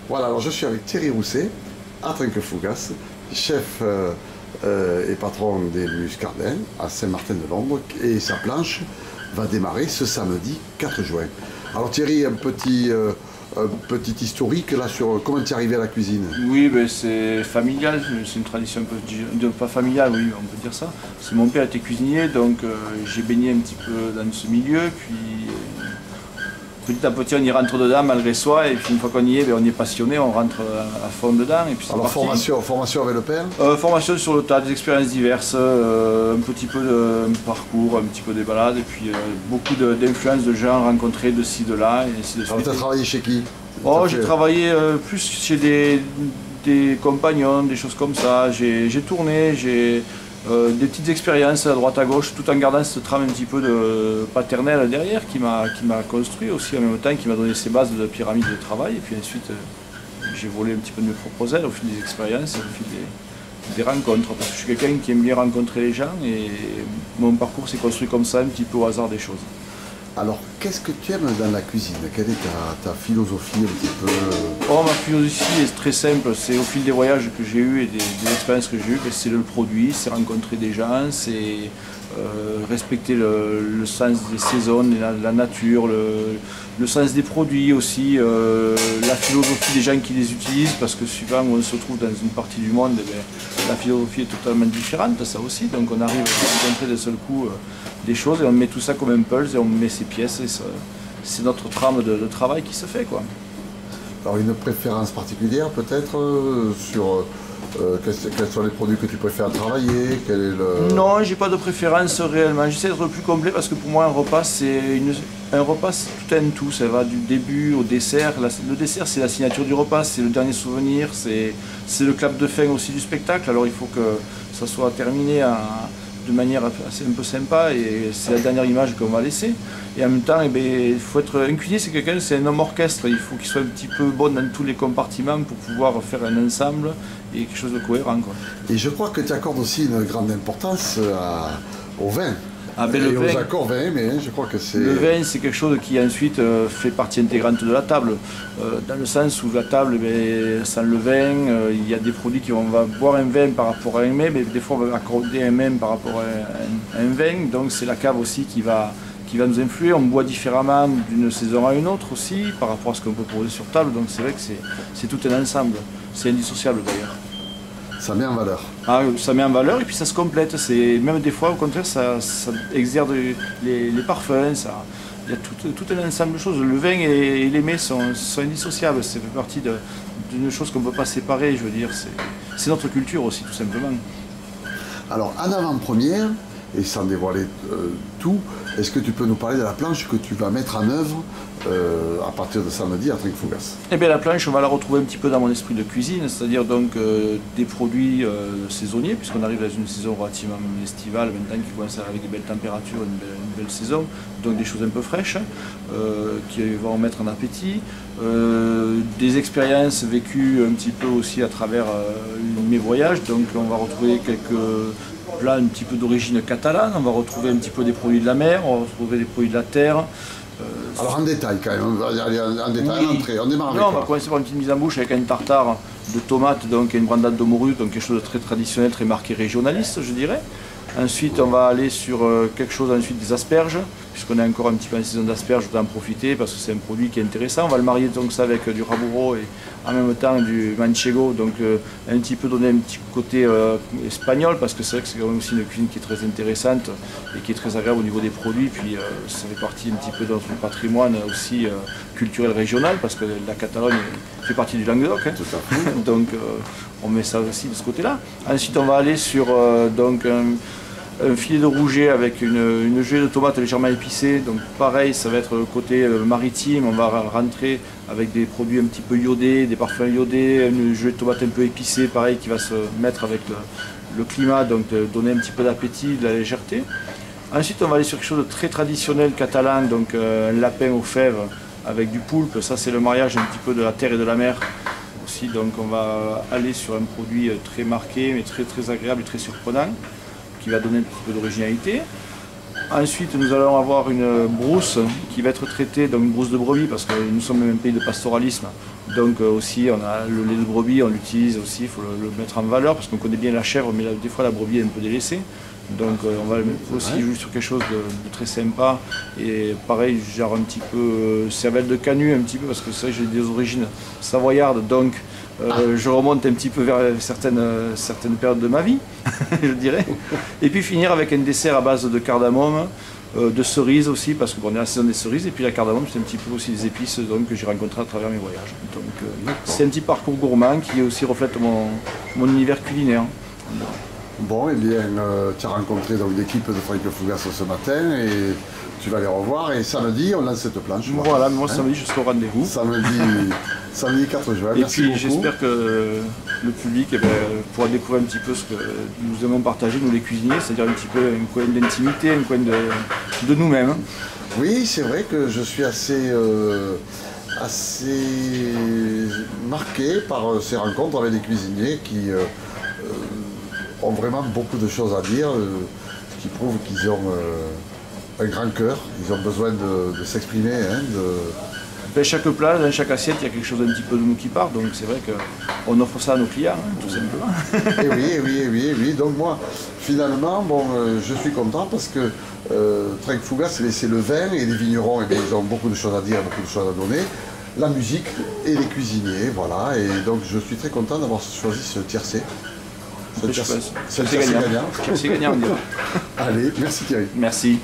Voilà, alors je suis avec Thierry Rousset, à Trinquefougas, chef et patron des Muscardins à Saint-Martin-de-Londres, et sa planche va démarrer ce samedi 4 juin. Alors Thierry, un petit historique là sur comment tu es arrivé à la cuisine. Oui, ben, c'est familial, c'est une tradition un peu, pas familiale, oui, on peut dire ça. C'est mon père était cuisinier, donc j'ai baigné un petit peu dans ce milieu, puis petit à petit on y rentre dedans malgré soi, et puis une fois qu'on y est, ben, on est passionné, on rentre à fond dedans. Et puis alors formation avec le père formation sur le tas, des expériences diverses, un petit peu de parcours, un petit peu des balades, et puis beaucoup d'influences de gens rencontrés de ci, de là, et ainsi de suite. Alors tu as travaillé chez qui? Oh, j'ai travaillé plus chez des compagnons, des choses comme ça. J'ai tourné, j'ai des petites expériences à droite à gauche, tout en gardant cette trame un petit peu de paternelle derrière qui m'a construit aussi en même temps, qui m'a donné ses bases de pyramide de travail. Et puis ensuite, j'ai volé un petit peu de mes propres ailes au fil des expériences, au fil des rencontres. Parce que je suis quelqu'un qui aime bien rencontrer les gens et mon parcours s'est construit comme ça, un petit peu au hasard des choses. Alors, qu'est-ce que tu aimes dans la cuisine? Quelle est ta philosophie un petit peu? Oh, ma philosophie est très simple, c'est au fil des voyages que j'ai eus et des expériences que j'ai eues, c'est le produit, c'est rencontrer des gens, c'est respecter le sens des saisons, la nature, le sens des produits aussi, la philosophie des gens qui les utilisent, parce que suivant où on se trouve dans une partie du monde, eh bien, la philosophie est totalement différente, ça aussi, donc on arrive à rencontrer d'un seul coup des choses et on met tout ça comme un puzzle et on met ses pièces et c'est notre trame de travail qui se fait, quoi. Alors une préférence particulière peut-être sur quels sont les produits que tu préfères travailler? Quel est le... Non, j'ai pas de préférence réellement. J'essaie d'être le plus complet parce que pour moi un repas c'est tout un tout. Ça va du début au dessert. Le dessert c'est la signature du repas, c'est le dernier souvenir, c'est le clap de fin aussi du spectacle. Alors il faut que ça soit terminé de manière assez un peu sympa et c'est la dernière image qu'on va laisser. Et en même temps, eh bien, il faut être un cuisinier, c'est un homme orchestre, il faut qu'il soit un petit peu bon dans tous les compartiments pour pouvoir faire un ensemble et quelque chose de cohérent, quoi. Et je crois que tu accordes aussi une grande importance au vin. Ah ben, et aux accords vin, mais je crois que c'est... Le vin, c'est quelque chose qui ensuite fait partie intégrante de la table, dans le sens où la table, eh bien, sans le vin, il y a des produits on va boire un vin par rapport à un mets, mais des fois on va accorder un mets par rapport à un vin, donc c'est la cave aussi qui va nous influer. On boit différemment d'une saison à une autre aussi, par rapport à ce qu'on peut proposer sur table, donc c'est vrai que c'est tout un ensemble, c'est indissociable d'ailleurs. Ça met en valeur. Ah, ça met en valeur et puis ça se complète. Même des fois, au contraire, ça exerce les parfums. Il y a tout un ensemble de choses. Le vin et les mets sont indissociables. Ça fait partie d'une chose qu'on ne peut pas séparer. Je veux dire, c'est notre culture aussi, tout simplement. Alors, en avant-première, et sans dévoiler tout, est-ce que tu peux nous parler de la planche que tu vas mettre en œuvre à partir de samedi à Trinquefougas? Eh bien, la planche, on va la retrouver un petit peu dans mon esprit de cuisine, c'est-à-dire donc des produits saisonniers, puisqu'on arrive dans une saison relativement estivale maintenant, qui commence avec des belles températures, une belle saison, donc des choses un peu fraîches qui vont mettre en appétit, des expériences vécues un petit peu aussi à travers mes voyages, donc on va retrouver quelques plats un petit peu d'origine catalane, on va retrouver un petit peu des produits de la mer, on va retrouver des produits de la terre. Alors en détail quand même, on va aller en détail, en entrée, on démarre avec on va commencer par une petite mise en bouche avec un tartare de tomates, donc une brandade de morue, donc quelque chose de très traditionnel, très marqué régionaliste je dirais. Ensuite on va aller sur quelque chose, ensuite des asperges, puisqu'on est encore un petit peu en saison d'asperges, je vais en profiter parce que c'est un produit qui est intéressant. On va le marier donc ça avec du rabouro et en même temps du manchego, donc un petit peu donner un petit côté espagnol, parce que c'est vrai que c'est quand même aussi une cuisine qui est très intéressante et qui est très agréable au niveau des produits, puis ça fait partie un petit peu de notre patrimoine aussi culturel régional, parce que la Catalogne fait partie du Languedoc, hein. Tout à fait. Donc on met ça aussi de ce côté-là. Ensuite on va aller sur donc un filet de rouget avec une gelée de tomates légèrement épicée, donc pareil, ça va être le côté maritime. On va rentrer avec des produits un petit peu iodés, des parfums iodés, une gelée de tomates un peu épicée, pareil, qui va se mettre avec le climat, donc donner un petit peu d'appétit, de la légèreté. Ensuite on va aller sur quelque chose de très traditionnel catalan, donc un lapin aux fèves avec du poulpe. Ça c'est le mariage un petit peu de la terre et de la mer aussi, donc on va aller sur un produit très marqué mais très agréable et très surprenant, qui va donner un petit peu d'originalité. Ensuite, nous allons avoir une brousse qui va être traitée, donc une brousse de brebis, parce que nous sommes un pays de pastoralisme. Donc aussi, on a le lait de brebis, on l'utilise aussi, il faut le mettre en valeur, parce qu'on connaît bien la chèvre, mais là, des fois la brebis est un peu délaissée. Donc on va le mettre aussi jouer sur quelque chose de très sympa. Et pareil, genre un petit peu cervelle de canut, un petit peu, parce que c'est vrai que j'ai des origines savoyardes, donc je remonte un petit peu vers certaines périodes de ma vie, je dirais. Et puis finir avec un dessert à base de cardamome, de cerises aussi, parce qu'on est à la saison des cerises, et puis la cardamome c'est un petit peu aussi des épices donc, que j'ai rencontrées à travers mes voyages. Donc c'est un petit parcours gourmand qui aussi reflète mon univers culinaire. Bon, eh bien, tu as rencontré donc l'équipe de Franck Fougas ce matin et tu vas les revoir. Et samedi, on lance cette planche. Voilà, moi samedi, je serai au rendez-vous. Samedi 4 juin. Et merci puis beaucoup. j'espère que le public pourra découvrir un petit peu ce que nous aimons partager, nous les cuisiniers, c'est-à-dire un petit peu un coin d'intimité, un coin de nous-mêmes. Oui, c'est vrai que je suis assez marqué par ces rencontres avec les cuisiniers qui ont vraiment beaucoup de choses à dire, qui prouvent qu'ils ont un grand cœur, ils ont besoin de s'exprimer. Dans chaque plat, dans chaque assiette, il y a quelque chose un petit peu de nous qui part, donc c'est vrai qu'on offre ça à nos clients, tout simplement. Et oui. Donc moi, finalement, bon, je suis content parce que Franck Fougas, c'est le vin et les vignerons, ils ont beaucoup de choses à dire, beaucoup de choses à donner. La musique et les cuisiniers, voilà. Et donc je suis très content d'avoir choisi ce tiercé. C'est gagnant. C'est gagnant, on dirait. Allez, merci Thierry. Merci.